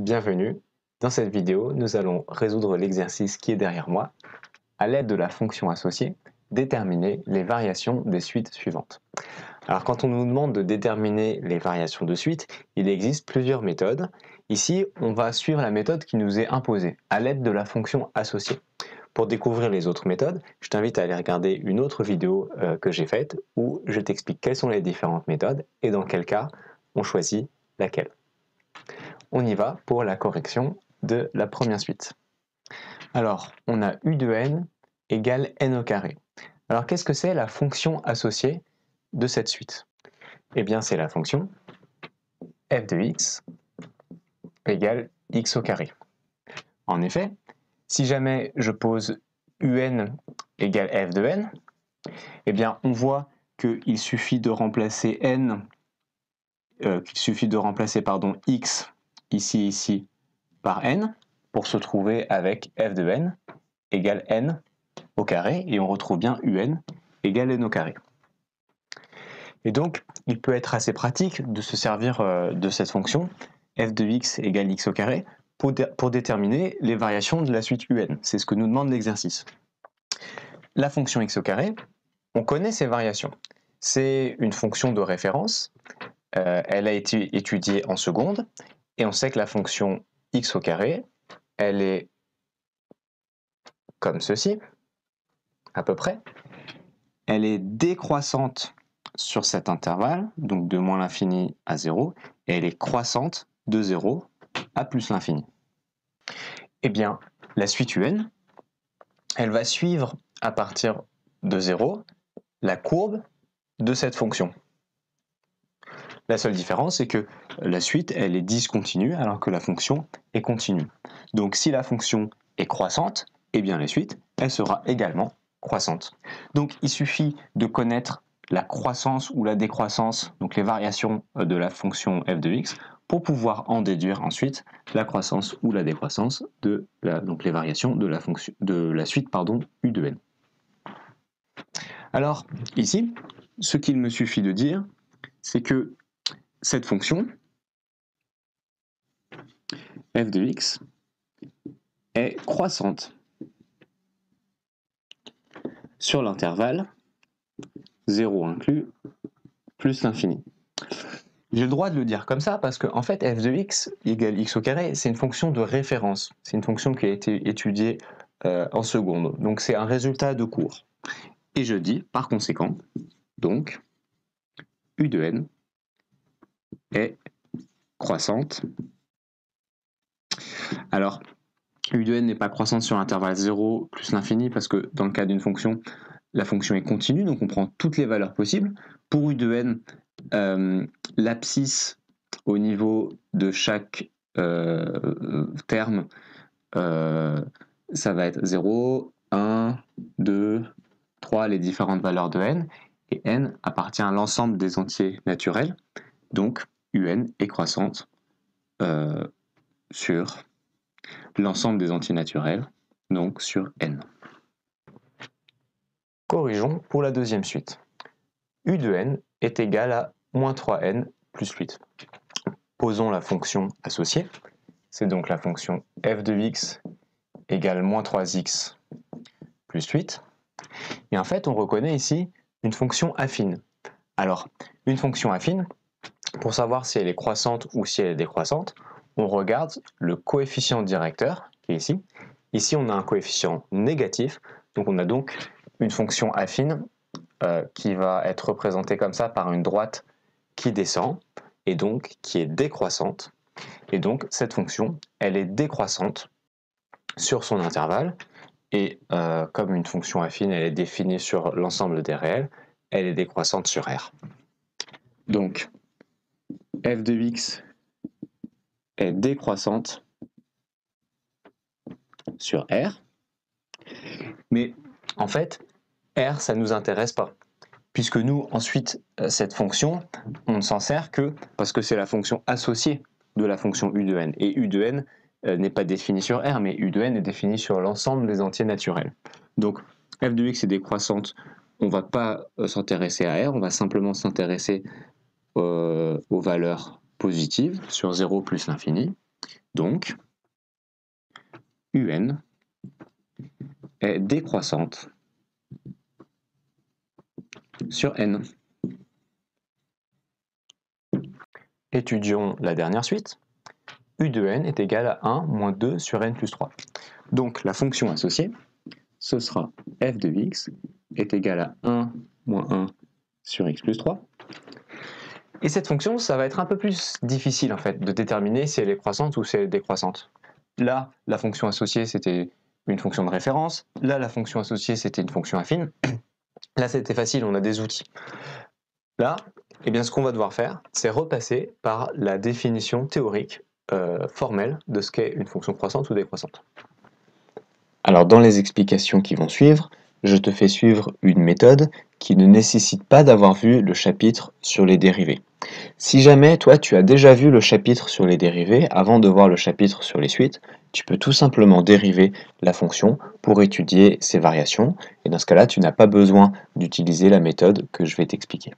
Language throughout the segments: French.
Bienvenue. Dans cette vidéo, nous allons résoudre l'exercice qui est derrière moi. À l'aide de la fonction associée, déterminer les variations des suites suivantes. Alors quand on nous demande de déterminer les variations de suite, il existe plusieurs méthodes. Ici, on va suivre la méthode qui nous est imposée, à l'aide de la fonction associée. Pour découvrir les autres méthodes, je t'invite à aller regarder une autre vidéo que j'ai faite où je t'explique quelles sont les différentes méthodes et dans quel cas on choisit laquelle. On y va pour la correction de la première suite. Alors, on a u de n égale n au carré. Alors, qu'est-ce que c'est la fonction associée de cette suite? Eh bien, c'est la fonction f de x égale x au carré. En effet, si jamais je pose un égale f de n, eh bien, on voit qu'il suffit de remplacer x ici par n pour se trouver avec f de n égale n au carré, et on retrouve bien un égale n au carré. Et donc, il peut être assez pratique de se servir de cette fonction f de x égale x au carré pour déterminer les variations de la suite un. C'est ce que nous demande l'exercice. La fonction x au carré, on connaît ses variations. C'est une fonction de référence, elle a été étudiée en seconde, et on sait que la fonction x au carré, elle est comme ceci, à peu près. Elle est décroissante sur cet intervalle, donc de moins l'infini à 0, et elle est croissante de 0 à plus l'infini. Eh bien, la suite un, elle va suivre à partir de 0 la courbe de cette fonction. La seule différence, c'est que la suite, elle est discontinue alors que la fonction est continue. Donc si la fonction est croissante, eh bien la suite, elle sera également croissante. Donc il suffit de connaître la croissance ou la décroissance, donc les variations de la fonction f de x, pour pouvoir en déduire ensuite la croissance ou la décroissance donc les variations de la suite u de n. Alors ici, ce qu'il me suffit de dire, c'est que cette fonction f de x est croissante sur l'intervalle 0 inclus plus l'infini. J'ai le droit de le dire comme ça parce que en fait f de x égale x au carré, c'est une fonction de référence. C'est une fonction qui a été étudiée en seconde. Donc c'est un résultat de cours. Et je dis par conséquent, donc, u de n est croissante. Alors, u de n n'est pas croissante sur l'intervalle 0 plus l'infini parce que dans le cas d'une fonction, la fonction est continue, donc on prend toutes les valeurs possibles. Pour u de n, l'abscisse au niveau de chaque terme, ça va être 0, 1, 2, 3, les différentes valeurs de n, et n appartient à l'ensemble des entiers naturels, donc un est croissante sur l'ensemble des entiers naturels, donc sur n. Corrigeons pour la deuxième suite. U de n est égal à moins 3n plus 8. Posons la fonction associée. C'est donc la fonction f de x égale moins 3x plus 8. Et en fait, on reconnaît ici une fonction affine. Alors, une fonction affine, pour savoir si elle est croissante ou si elle est décroissante, on regarde le coefficient directeur, qui est ici. Ici, on a un coefficient négatif, donc on a donc une fonction affine qui va être représentée comme ça par une droite qui descend, et donc qui est décroissante. Et donc, cette fonction, elle est décroissante sur son intervalle, et comme une fonction affine, elle est définie sur l'ensemble des réels, elle est décroissante sur R. Donc, f de x est décroissante sur R, mais en fait, R, ça ne nous intéresse pas, puisque nous, ensuite, cette fonction, on ne s'en sert que parce que c'est la fonction associée de la fonction u de n, et u de n n'est pas définie sur R, mais u de n est définie sur l'ensemble des entiers naturels. Donc, f de x est décroissante, on ne va pas s'intéresser à R, on va simplement s'intéresser aux valeurs positives sur 0 plus l'infini. Donc, UN est décroissante sur n. Étudions la dernière suite. U de n est égal à 1 moins 2 sur n plus 3. Donc la fonction associée, ce sera f de x est égal à 1 moins 1 sur x plus 3. Et cette fonction, ça va être un peu plus difficile en fait de déterminer si elle est croissante ou si elle est décroissante. Là, la fonction associée, c'était une fonction de référence. Là, la fonction associée, c'était une fonction affine. Là, c'était facile, on a des outils. Là, eh bien, ce qu'on va devoir faire, c'est repasser par la définition théorique formelle de ce qu'est une fonction croissante ou décroissante. Alors, dans les explications qui vont suivre, je te fais suivre une méthode qui ne nécessite pas d'avoir vu le chapitre sur les dérivés. Si jamais, toi, tu as déjà vu le chapitre sur les dérivés, avant de voir le chapitre sur les suites, tu peux tout simplement dériver la fonction pour étudier ses variations, et dans ce cas-là, tu n'as pas besoin d'utiliser la méthode que je vais t'expliquer.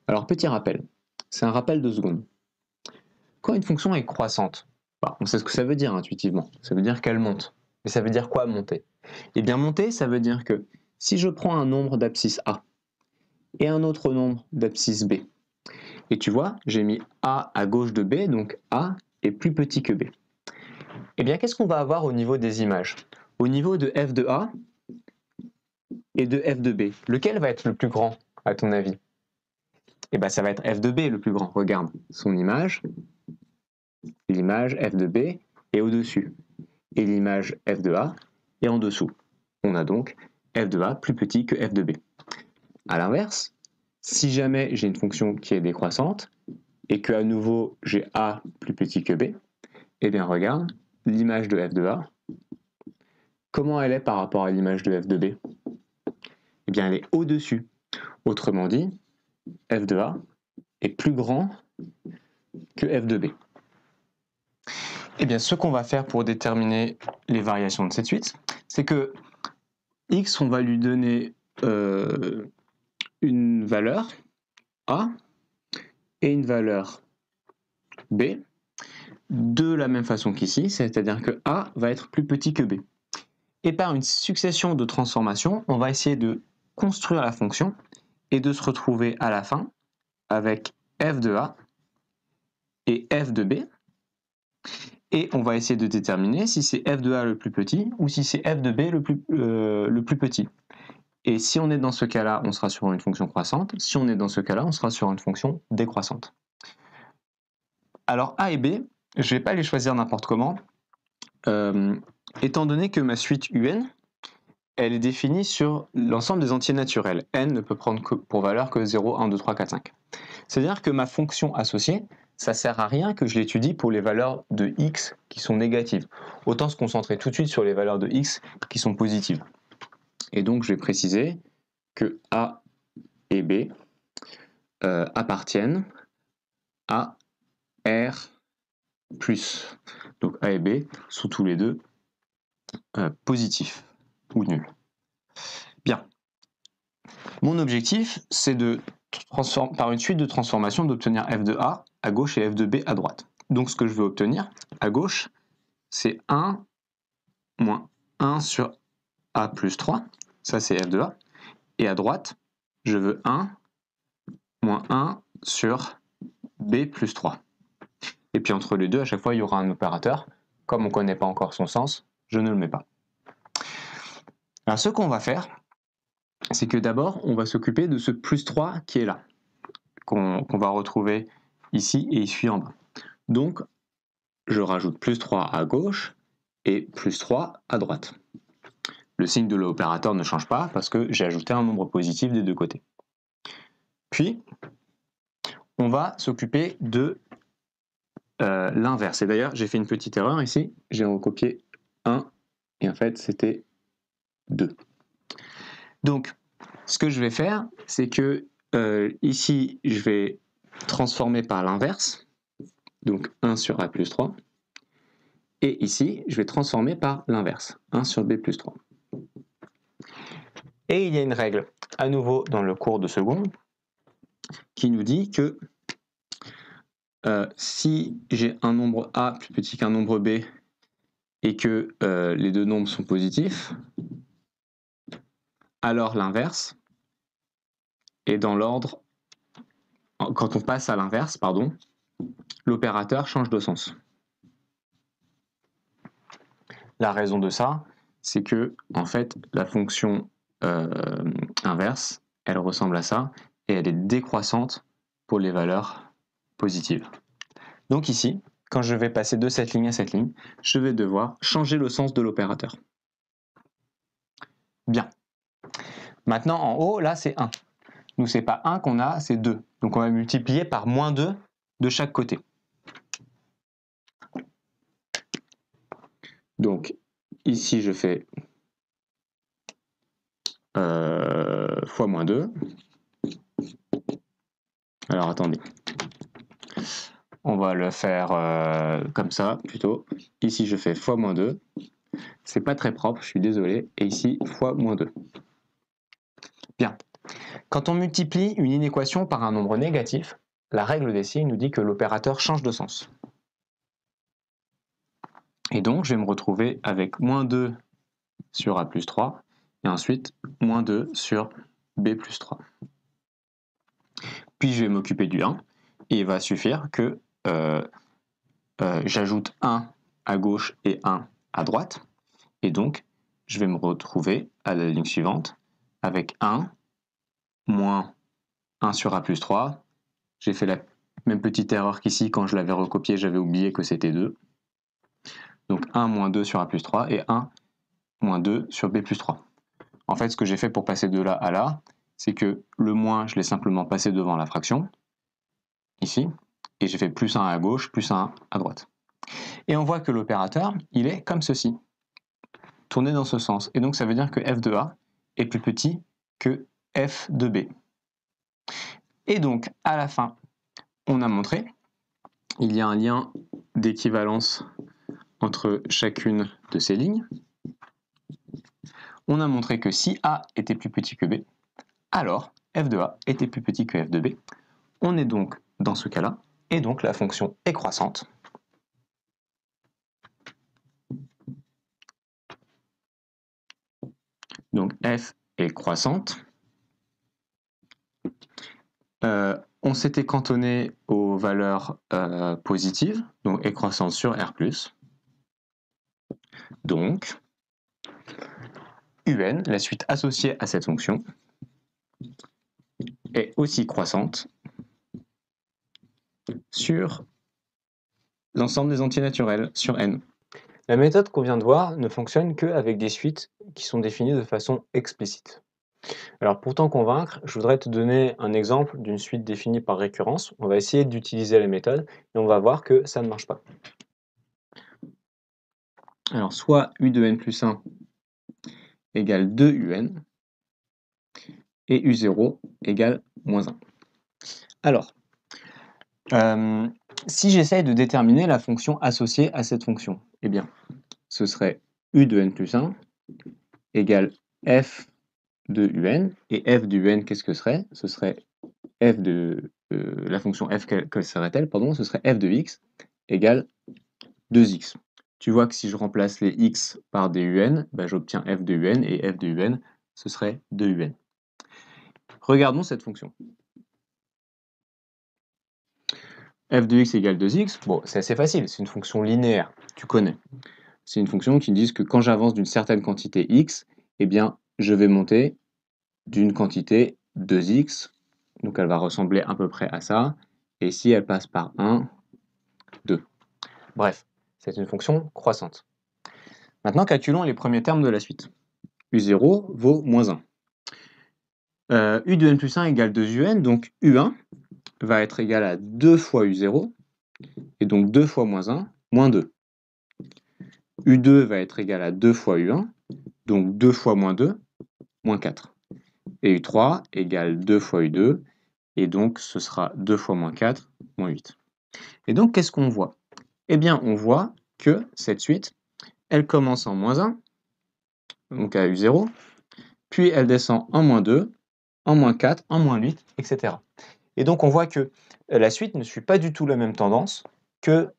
Alors, petit rappel, c'est un rappel de seconde. Quand une fonction est croissante, on sait ce que ça veut dire intuitivement, ça veut dire qu'elle monte. Mais ça veut dire quoi monter? Eh bien monter, ça veut dire que si je prends un nombre d'abscisse A et un autre nombre d'abscisse B, et tu vois, j'ai mis A à gauche de B, donc A est plus petit que B. Eh bien qu'est-ce qu'on va avoir au niveau des images? Au niveau de f de A et de f de B, lequel va être le plus grand à ton avis? Eh bien ça va être f de B le plus grand, regarde son image, l'image f de B est au-dessus, et l'image f de A est en dessous. On a donc f de A plus petit que f de B. A l'inverse, si jamais j'ai une fonction qui est décroissante, et que à nouveau j'ai A plus petit que B, eh bien regarde, l'image de f de A, comment elle est par rapport à l'image de f de B? Eh bien elle est au-dessus. Autrement dit, f de A est plus grand que f de B. Eh bien ce qu'on va faire pour déterminer les variations de cette suite, c'est que x, on va lui donner une valeur A et une valeur B de la même façon qu'ici, c'est-à-dire que A va être plus petit que B. Et par une succession de transformations, on va essayer de construire la fonction et de se retrouver à la fin avec f de A et f de B. Et on va essayer de déterminer si c'est f de A le plus petit ou si c'est f de B le plus petit. Et si on est dans ce cas-là, on sera sur une fonction croissante. Si on est dans ce cas-là, on sera sur une fonction décroissante. Alors A et B, je ne vais pas les choisir n'importe comment. Étant donné que ma suite UN, elle est définie sur l'ensemble des entiers naturels. N ne peut prendre pour valeur que 0, 1, 2, 3, 4, 5. C'est-à-dire que ma fonction associée, ça ne sert à rien que je l'étudie pour les valeurs de x qui sont négatives. Autant se concentrer tout de suite sur les valeurs de x qui sont positives. Et donc je vais préciser que A et B appartiennent à R+. Donc A et B sont tous les deux positifs ou nuls. Bien. Mon objectif, c'est de par une suite de transformations d'obtenir f de A à gauche et f de B à droite. Donc ce que je veux obtenir à gauche, c'est 1 moins 1 sur A plus 3, ça c'est f de A, et à droite, je veux 1 moins 1 sur B plus 3. Et puis entre les deux, à chaque fois, il y aura un opérateur. Comme on ne connaît pas encore son sens, je ne le mets pas. Alors ce qu'on va faire, c'est que d'abord, on va s'occuper de ce plus 3 qui est là, qu'on va retrouver ici et ici en bas. Donc, je rajoute plus 3 à gauche et plus 3 à droite. Le signe de l'opérateur ne change pas parce que j'ai ajouté un nombre positif des deux côtés. Puis, on va s'occuper de l'inverse. Et d'ailleurs, j'ai fait une petite erreur ici. J'ai recopié 1 et en fait, c'était 2. Donc, ce que je vais faire, c'est que ici, je vais transformer par l'inverse. Donc 1 sur A plus 3. Et ici, je vais transformer par l'inverse, 1 sur B plus 3. Et il y a une règle, à nouveau dans le cours de seconde, qui nous dit que si j'ai un nombre A plus petit qu'un nombre B et que les deux nombres sont positifs, alors l'inverse est dans l'ordre, quand on passe à l'inverse, pardon, l'opérateur change de sens. La raison de ça, c'est que en fait, la fonction inverse, elle ressemble à ça, et elle est décroissante pour les valeurs positives. Donc ici, quand je vais passer de cette ligne à cette ligne, je vais devoir changer le sens de l'opérateur. Bien. Maintenant, en haut, là, c'est 1. Nous, c'est pas 1 qu'on a, c'est 2. Donc, on va multiplier par moins 2 de chaque côté. Donc, ici, je fais fois moins 2. Alors, attendez. On va le faire comme ça, plutôt. Ici, je fais fois moins 2. C'est pas très propre, je suis désolé. Et ici, fois moins 2. Bien. Quand on multiplie une inéquation par un nombre négatif, la règle des signes nous dit que l'opérateur change de sens. Et donc, je vais me retrouver avec moins 2 sur A plus 3, et ensuite moins 2 sur B plus 3. Puis je vais m'occuper du 1, et il va suffire que j'ajoute 1 à gauche et 1 à droite, et donc je vais me retrouver à la ligne suivante avec 1 moins 1 sur A plus 3. J'ai fait la même petite erreur qu'ici, quand je l'avais recopié, j'avais oublié que c'était 2. Donc 1 moins 2 sur A plus 3 et 1 moins 2 sur B plus 3. En fait, ce que j'ai fait pour passer de là à là, c'est que le moins, je l'ai simplement passé devant la fraction, ici, et j'ai fait plus 1 à gauche, plus 1 à droite. Et on voit que l'opérateur, il est comme ceci, tourné dans ce sens. Et donc ça veut dire que f de A est plus petit que f de B. Et donc, à la fin, on a montré, il y a un lien d'équivalence entre chacune de ces lignes. On a montré que si A était plus petit que B, alors f de A était plus petit que f de B. On est donc dans ce cas-là, et donc la fonction est croissante. Donc f est croissante. On s'était cantonné aux valeurs positives, donc est croissante sur R+. Donc, UN, la suite associée à cette fonction, est aussi croissante sur l'ensemble des entiers naturels, sur n. La méthode qu'on vient de voir ne fonctionne qu'avec des suites qui sont définies de façon explicite. Alors pour t'en convaincre, je voudrais te donner un exemple d'une suite définie par récurrence. On va essayer d'utiliser la méthode et on va voir que ça ne marche pas. Alors soit U de n plus 1 égale 2UN et U0 égale moins 1. Alors, si j'essaye de déterminer la fonction associée à cette fonction, eh bien, ce serait U de n plus 1 égale f de un, et f de un, qu'est-ce que ce serait? Ce serait f de la fonction f, quelle serait-elle? Pardon, ce serait f de x égale 2x. Tu vois que si je remplace les x par des un, ben j'obtiens f de un, et f de un, ce serait 2un. Regardons cette fonction. F de x égale 2x, bon, c'est assez facile, c'est une fonction linéaire, tu connais. C'est une fonction qui dit que quand j'avance d'une certaine quantité x, eh bien, je vais monter d'une quantité 2x, donc elle va ressembler à peu près à ça, et ici elle passe par 1, 2. Bref, c'est une fonction croissante. Maintenant, calculons les premiers termes de la suite. U0 vaut moins 1. U de n plus 1 égale 2un, donc U1 va être égal à 2 fois U0, et donc 2 fois moins 1, moins 2. U2 va être égal à 2 fois U1, donc 2 fois moins 2, moins 4. Et U3 égale 2 fois U2, et donc ce sera 2 fois moins 4, moins 8. Et donc qu'est-ce qu'on voit? Eh bien on voit que cette suite, elle commence en moins 1, donc à U0, puis elle descend en moins 2, en moins 4, en moins 8, etc. Et donc on voit que la suite ne suit pas du tout la même tendance que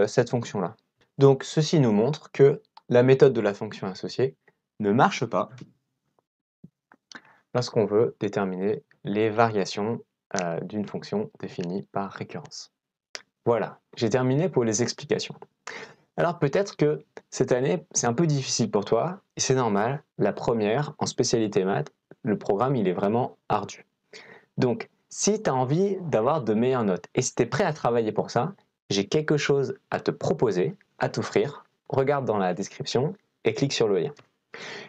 cette fonction-là. Donc ceci nous montre que la méthode de la fonction associée ne marche pas lorsqu'on veut déterminer les variations d'une fonction définie par récurrence. Voilà, j'ai terminé pour les explications. Alors peut-être que cette année, c'est un peu difficile pour toi, et c'est normal, la première, en spécialité maths, le programme, il est vraiment ardu. Donc, si tu as envie d'avoir de meilleures notes, et si tu es prêt à travailler pour ça, j'ai quelque chose à te proposer, à t'offrir. Regarde dans la description et clique sur le lien.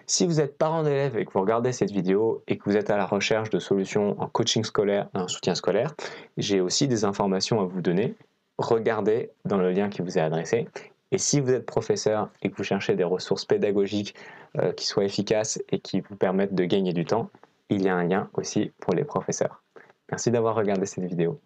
Si vous êtes parent d'élèves et que vous regardez cette vidéo et que vous êtes à la recherche de solutions en coaching scolaire et en soutien scolaire, j'ai aussi des informations à vous donner. Regardez dans le lien qui vous est adressé. Et si vous êtes professeur et que vous cherchez des ressources pédagogiques qui soient efficaces et qui vous permettent de gagner du temps, il y a un lien aussi pour les professeurs. Merci d'avoir regardé cette vidéo.